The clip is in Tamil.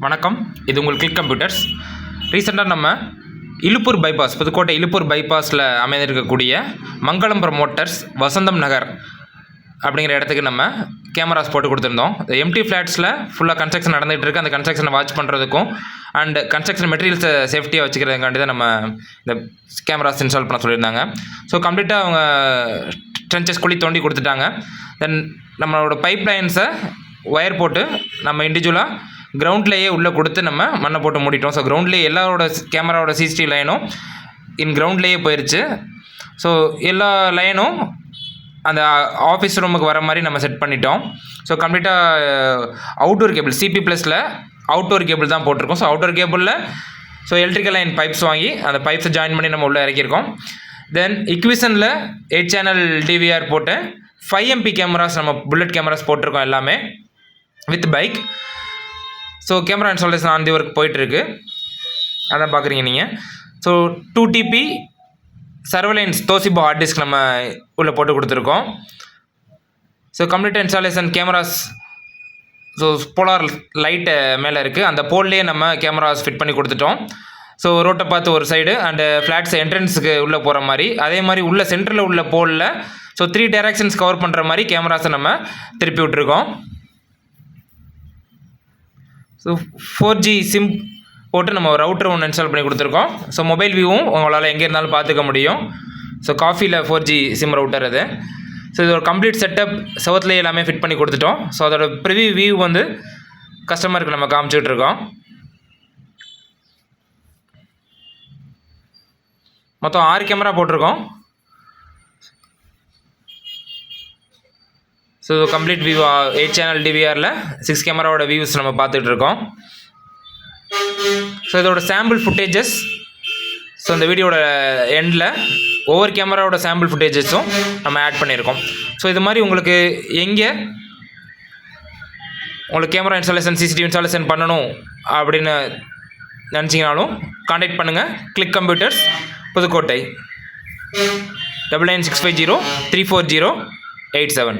வணக்கம், இது உங்கள் கிளிக் கம்ப்யூட்டர்ஸ். ரீசெண்டாக நம்ம இலுப்பூர் பைபாஸ், புதுக்கோட்டை இலுப்பூர் பைபாஸில் அமைந்திருக்கக்கூடிய மங்களம் ப்ரமோட்டர்ஸ் வசந்தம் நகர் அப்படிங்கிற இடத்துக்கு நம்ம கேமராஸ் போட்டு கொடுத்துருந்தோம். எம்டி ஃப்ளாட்ஸில் ஃபுல்லாக கன்ஸ்ட்ரக்ஷன் நடந்துகிட்டு இருக்குது. அந்த கன்ஸ்ட்ரக்ஷனை வாட்ச் பண்ணுறதுக்கும் அண்ட் கன்ஸ்ட்ரக்ஷன் மெட்டீரியல்ஸை சேஃப்டியாக வச்சுக்கிறதுக்காண்டி தான் நம்ம இந்த கேமராஸ் இன்ஸ்டால் பண்ண சொல்லியிருந்தாங்க. ஸோ கம்ப்ளீட்டாக அவங்க ட்ரென்ச்சஸ் குழி தோண்டி கொடுத்துட்டாங்க. தென் நம்மளோட பைப் லைன்ஸை ஒயர் போட்டு நம்ம இண்டிவிஜுவலாக கிரவுண்ட்லேயே உள்ளே கொடுத்து நம்ம மண்ணை போட்டு மூடிட்டோம். ஸோ கிரவுண்ட்லேயே எல்லாரோட கேமராவோட சிசிடிவி லைனும் கிரவுண்ட்லேயே போயிடுச்சு. ஸோ எல்லா லைனும் அந்த ஆஃபீஸ் ரூமுக்கு வர மாதிரி நம்ம செட் பண்ணிட்டோம். ஸோ கம்ப்ளீட்டாக அவுட்டோர் கேபிள் சிபி ப்ளஸில் அவுட்டோர் கேபிள் தான் போட்டிருக்கோம். ஸோ அவுட்டோர் கேபிளில் எலக்ட்ரிக்கல் லைன் பைப்ஸ் வாங்கி அந்த பைப்ஸை ஜாயின் பண்ணி நம்ம உள்ளே இறக்கியிருக்கோம். தென் இக்விஷனில் 8 சேனல் டிவிஆர் போட்டு 5 MP கேமராஸ் நம்ம புல்லட் கேமராஸ் போட்டிருக்கோம் எல்லாமே with bike. So camera installation on the work போயிட்டுருக்கு, அதான் பார்க்குறீங்க நீங்கள். So 2 TB surveillance Toshiba hard disk நம்ம உள்ளே போட்டு கொடுத்துருக்கோம். ஸோ கம்ப்ளீட்டாக இன்ஸ்டாலேஷன் கேமராஸ் போலார் லைட்டு மேலே இருக்குது, அந்த போல்லேயே நம்ம கேமராஸ் ஃபிட் பண்ணி கொடுத்துட்டோம். ஸோ ரோட்டை பார்த்து ஒரு சைடு அண்டு ஃப்ளாட்ஸ் என்ட்ரன்ஸுக்கு உள்ளே போகிற மாதிரி, அதே மாதிரி உள்ள சென்டரில் உள்ள போலில் 3 டைரக்ஷன்ஸ் கவர் பண்ணுற மாதிரி கேமராஸை நம்ம திருப்பி விட்டுருக்கோம். ஸோ 4G சிம் போட்டு நம்ம ரவுட்டர் ஒன்று இன்ஸ்டால் பண்ணி கொடுத்துருக்கோம். ஸோ மொபைல் வியூவும் உங்களால் எங்கே இருந்தாலும் பார்த்துக்க முடியும். ஸோ காஃபியில் 4G சிம் ரவுட்டர் அது. ஸோ இதோட கம்ப்ளீட் செட்டப் செவத்துலேயே எல்லாமே ஃபிட் பண்ணி கொடுத்துட்டோம். ஸோ அதோட ப்ரிவியூ வியூ கஸ்டமருக்கு நம்ம காமிச்சிக்கிட்டு இருக்கோம். மொத்தம் 6 கேமரா போட்டிருக்கோம். ஸோ கம்ப்ளீட் வியூ 8 சேனல் டிவிஆரில் 6 கேமராவோட வியூஸ் நம்ம பார்த்துட்டு இருக்கோம். ஸோ இதோட சாம்பிள் ஃபுட்டேஜஸ் இந்த வீடியோட எண்டில் ஒவ்வொரு கேமராவோட சாம்பிள் ஃபுட்டேஜஸும் நம்ம ஆட் பண்ணியிருக்கோம். ஸோ இது மாதிரி உங்களுக்கு கேமரா இன்ஸ்டாலேஷன் சிசிடிவி இன்ஸ்டாலேஷன் பண்ணணும் அப்படின்னு நினச்சிங்கனாலும் கான்டாக்ட் பண்ணுங்கள். Click computers Pudukkottai 9965034087.